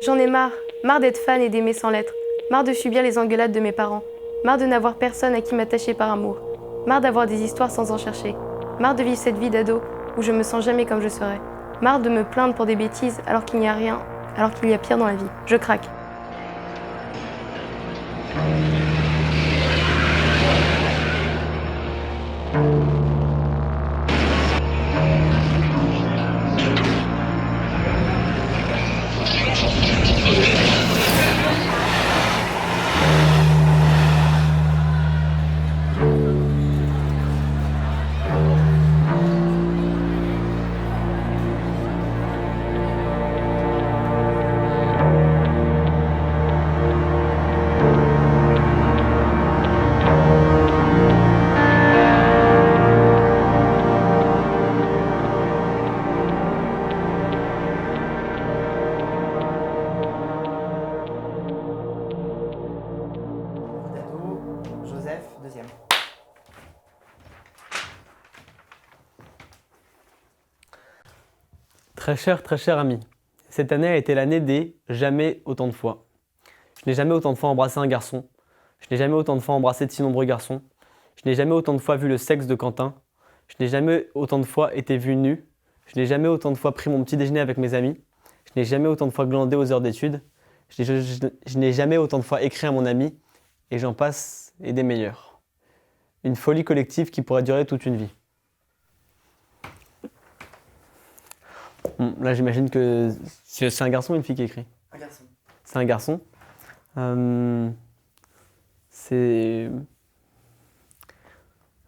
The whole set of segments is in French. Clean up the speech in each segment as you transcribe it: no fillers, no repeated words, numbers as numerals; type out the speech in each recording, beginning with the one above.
J'en ai marre d'être fan et d'aimer sans l'être, marre de subir les engueulades de mes parents, marre de n'avoir personne à qui m'attacher par amour, marre d'avoir des histoires sans en chercher, marre de vivre cette vie d'ado où je me sens jamais comme je serais, marre de me plaindre pour des bêtises alors qu'il n'y a rien, alors qu'il y a pire dans la vie. Je craque. Joseph, deuxième. Très cher ami, cette année a été l'année des jamais autant de fois. Je n'ai jamais autant de fois embrassé un garçon. Je n'ai jamais autant de fois embrassé de si nombreux garçons. Je n'ai jamais autant de fois vu le sexe de Quentin. Je n'ai jamais autant de fois été vu nu. Je n'ai jamais autant de fois pris mon petit déjeuner avec mes amis. Je n'ai jamais autant de fois glandé aux heures d'études. Je n'ai jamais autant de fois écrit à mon ami. Et j'en passe, et des meilleurs. Une folie collective qui pourrait durer toute une vie. Bon, là, j'imagine que c'est un garçon ou une fille qui écrit? Un garçon. C'est un garçon.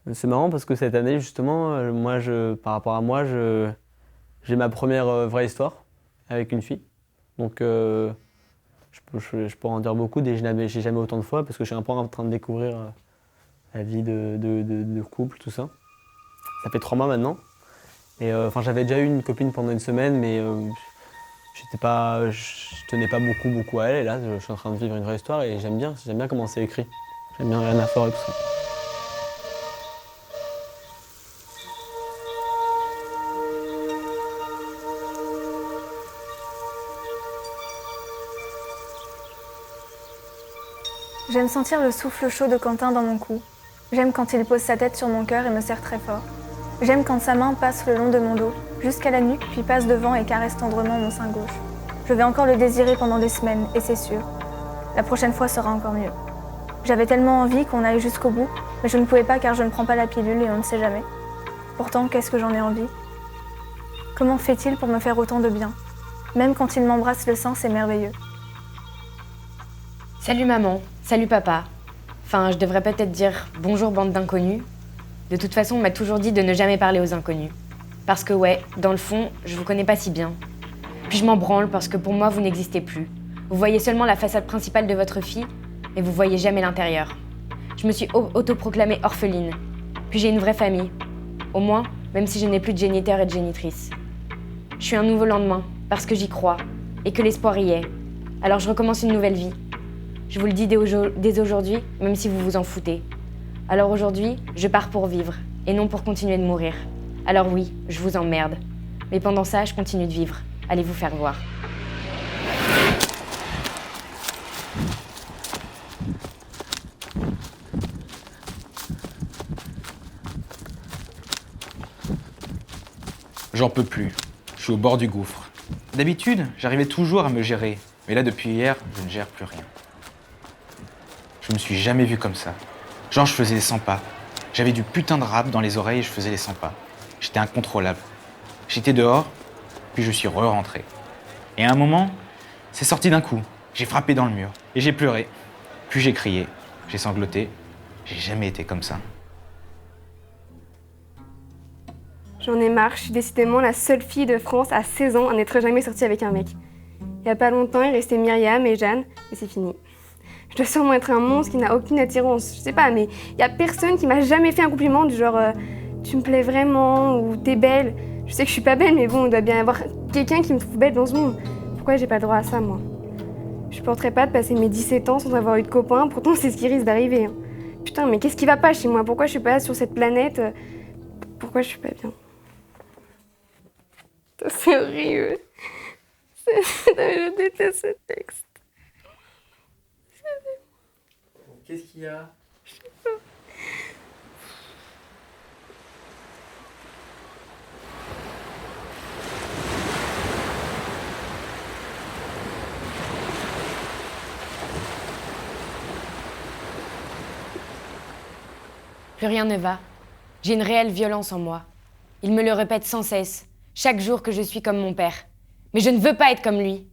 C'est marrant parce que cette année, justement, par rapport à moi, j'ai ma première vraie histoire avec une fille. Donc, je pourrais en dire beaucoup, j'ai jamais autant de fois parce que je suis un peu en train de découvrir la vie de couple, tout ça. Ça fait 3 mois maintenant. Et j'avais déjà eu une copine pendant une semaine, mais je tenais pas beaucoup à elle. Et là, je suis en train de vivre une vraie histoire et j'aime bien comment c'est écrit. J'aime bien rien à faire et tout ça. J'aime sentir le souffle chaud de Quentin dans mon cou. J'aime quand il pose sa tête sur mon cœur et me serre très fort. J'aime quand sa main passe le long de mon dos, jusqu'à la nuque, puis passe devant et caresse tendrement mon sein gauche. Je vais encore le désirer pendant des semaines, et c'est sûr. La prochaine fois sera encore mieux. J'avais tellement envie qu'on aille jusqu'au bout, mais je ne pouvais pas car je ne prends pas la pilule et on ne sait jamais. Pourtant, qu'est-ce que j'en ai envie? Comment fait-il pour me faire autant de bien? Même quand il m'embrasse le sein, c'est merveilleux. Salut maman, salut papa. Enfin, je devrais peut-être dire bonjour bande d'inconnus. De toute façon, on m'a toujours dit de ne jamais parler aux inconnus. Parce que ouais, dans le fond, je vous connais pas si bien. Puis je m'en branle parce que pour moi, vous n'existez plus. Vous voyez seulement la façade principale de votre fille, mais vous voyez jamais l'intérieur. Je me suis autoproclamée orpheline. Puis j'ai une vraie famille. Au moins, même si je n'ai plus de géniteur et de génitrice. Je suis un nouveau lendemain, parce que j'y crois, et que l'espoir y est. Alors je recommence une nouvelle vie. Je vous le dis dès aujourd'hui, même si vous vous en foutez. Alors aujourd'hui, je pars pour vivre, et non pour continuer de mourir. Alors oui, je vous emmerde. Mais pendant ça, je continue de vivre. Allez vous faire voir. J'en peux plus. Je suis au bord du gouffre. D'habitude, j'arrivais toujours à me gérer. Mais là, depuis hier, je ne gère plus rien. Je me suis jamais vu comme ça. Genre, je faisais les 100 pas. J'avais du putain de rap dans les oreilles et je faisais les 100 pas. J'étais incontrôlable. J'étais dehors, puis je suis re-rentré. Et à un moment, c'est sorti d'un coup. J'ai frappé dans le mur et j'ai pleuré. Puis j'ai crié, j'ai sangloté. J'ai jamais été comme ça. J'en ai marre, je suis décidément la seule fille de France à 16 ans à n'être jamais sortie avec un mec. Il y a pas longtemps, il restait Myriam et Jeanne, et c'est fini. Je dois sûrement être un monstre qui n'a aucune attirance, je sais pas, mais il y a personne qui m'a jamais fait un compliment du genre tu me plais vraiment ou t'es belle. Je sais que je suis pas belle, mais bon, il doit bien y avoir quelqu'un qui me trouve belle dans ce monde. Pourquoi j'ai pas le droit à ça, moi? Je supporterais pas de passer mes 17 ans sans avoir eu de copain, pourtant c'est ce qui risque d'arriver. Hein. Putain, mais qu'est-ce qui va pas chez moi? Pourquoi je suis pas sur cette planète? Pourquoi je suis pas bien? C'est horrible. Je déteste ce texte. Qu'est-ce qu'il y a? Plus rien ne va. J'ai une réelle violence en moi. Il me le répète sans cesse, chaque jour que je suis comme mon père. Mais je ne veux pas être comme lui.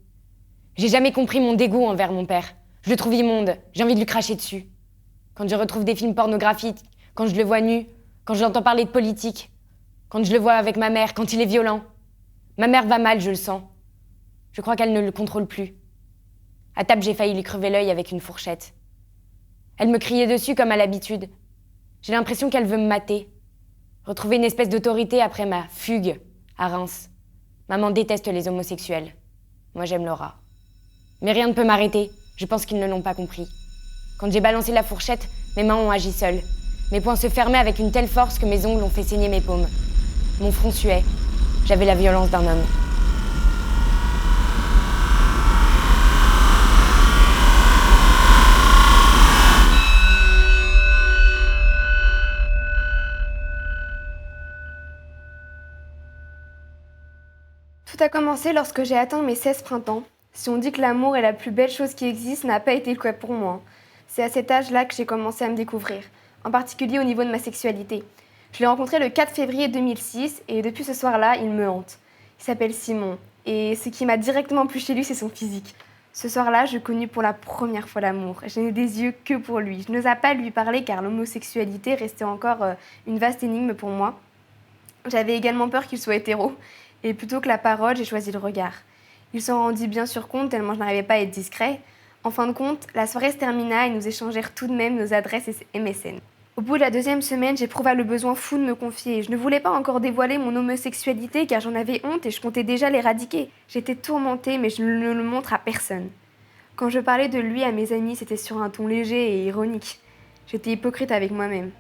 J'ai jamais compris mon dégoût envers mon père. Je le trouve immonde, j'ai envie de lui cracher dessus. Quand je retrouve des films pornographiques, quand je le vois nu, quand je l'entends parler de politique, quand je le vois avec ma mère, quand il est violent. Ma mère va mal, je le sens. Je crois qu'elle ne le contrôle plus. À table, j'ai failli lui crever l'œil avec une fourchette. Elle me criait dessus comme à l'habitude. J'ai l'impression qu'elle veut me mater. Retrouver une espèce d'autorité après ma fugue à Reims. Maman déteste les homosexuels. Moi, j'aime Laura. Mais rien ne peut m'arrêter. Je pense qu'ils ne l'ont pas compris. Quand j'ai balancé la fourchette, mes mains ont agi seules. Mes poings se fermaient avec une telle force que mes ongles ont fait saigner mes paumes. Mon front suait. J'avais la violence d'un homme. Tout a commencé lorsque j'ai atteint mes 16 printemps. Si on dit que l'amour est la plus belle chose qui existe, ça n'a pas été le cas pour moi. C'est à cet âge-là que j'ai commencé à me découvrir, en particulier au niveau de ma sexualité. Je l'ai rencontré le 4 février 2006 et depuis ce soir-là, il me hante. Il s'appelle Simon et ce qui m'a directement plu chez lui, c'est son physique. Ce soir-là, je connus pour la première fois l'amour. Je n'ai des yeux que pour lui. Je n'osais pas lui parler car l'homosexualité restait encore une vaste énigme pour moi. J'avais également peur qu'il soit hétéro. Et plutôt que la parole, j'ai choisi le regard. Il s'en rendit bien sûr compte tellement je n'arrivais pas à être discret. En fin de compte, la soirée se termina et nous échangèrent tout de même nos adresses MSN. Au bout de la 2e semaine, j'éprouva le besoin fou de me confier. Je ne voulais pas encore dévoiler mon homosexualité car j'en avais honte et je comptais déjà l'éradiquer. J'étais tourmentée mais je ne le montre à personne. Quand je parlais de lui à mes amis, c'était sur un ton léger et ironique. J'étais hypocrite avec moi-même.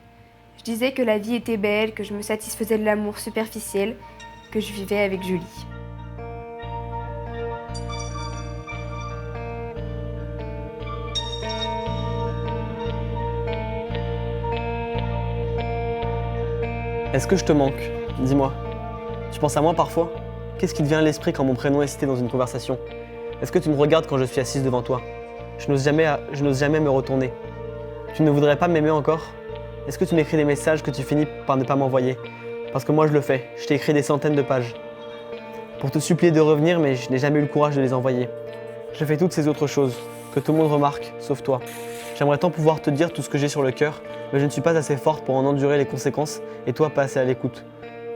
Je disais que la vie était belle, que je me satisfaisais de l'amour superficiel, que je vivais avec Julie. Est-ce que je te manque? Dis-moi. Tu penses à moi parfois? Qu'est-ce qui te vient à l'esprit quand mon prénom est cité dans une conversation? Est-ce que tu me regardes quand je suis assise devant toi? Je n'ose jamais me retourner. Tu ne voudrais pas m'aimer encore? Est-ce que tu m'écris des messages que tu finis par ne pas m'envoyer? Parce que moi je le fais, je t'ai écrit des centaines de pages. Pour te supplier de revenir, mais je n'ai jamais eu le courage de les envoyer. Je fais toutes ces autres choses, que tout le monde remarque, sauf toi. J'aimerais tant pouvoir te dire tout ce que j'ai sur le cœur, mais je ne suis pas assez forte pour en endurer les conséquences, et toi pas assez à l'écoute.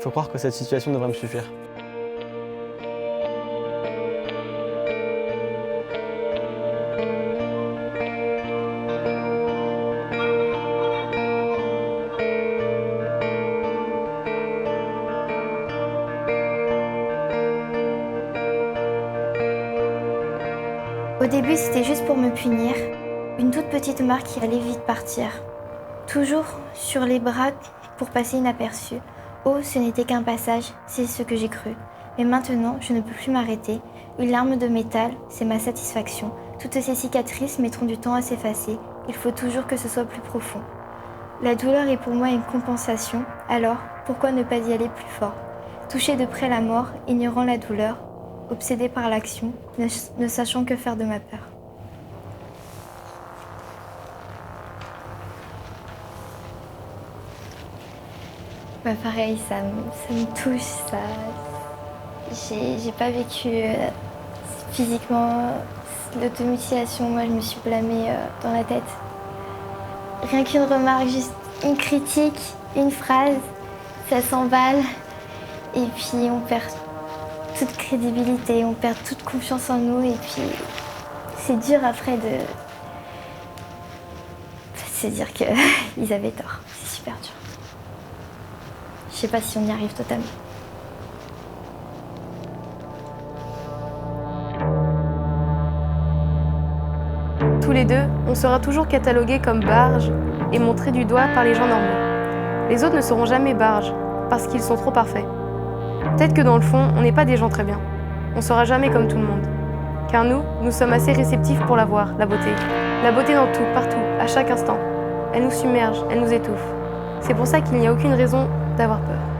Faut croire que cette situation devrait me suffire. Au début, c'était juste pour me punir. Une toute petite marque qui allait vite partir. Toujours sur les bras pour passer inaperçu. Oh, ce n'était qu'un passage, c'est ce que j'ai cru. Mais maintenant, je ne peux plus m'arrêter. Une larme de métal, c'est ma satisfaction. Toutes ces cicatrices mettront du temps à s'effacer. Il faut toujours que ce soit plus profond. La douleur est pour moi une compensation. Alors, pourquoi ne pas y aller plus fort? Toucher de près la mort, ignorant la douleur, obsédé par l'action, ne sachant que faire de ma peur. Bah pareil, ça me touche, ça. J'ai pas vécu physiquement l'automutilation, moi je me suis blâmée dans la tête. Rien qu'une remarque, juste une critique, une phrase, ça s'emballe et puis on perd toute crédibilité, on perd toute confiance en nous et puis c'est dur après de se dire qu'ils avaient tort, c'est super dur. Je sais pas si on y arrive totalement. Tous les deux, on sera toujours catalogués comme barges et montrés du doigt par les gens normaux. Les autres ne seront jamais barges parce qu'ils sont trop parfaits. Peut-être que dans le fond, on n'est pas des gens très bien. On ne sera jamais comme tout le monde. Car nous sommes assez réceptifs pour la voir, la beauté. La beauté dans tout, partout, à chaque instant. Elle nous submerge, elle nous étouffe. C'est pour ça qu'il n'y a aucune raison d'avoir peur.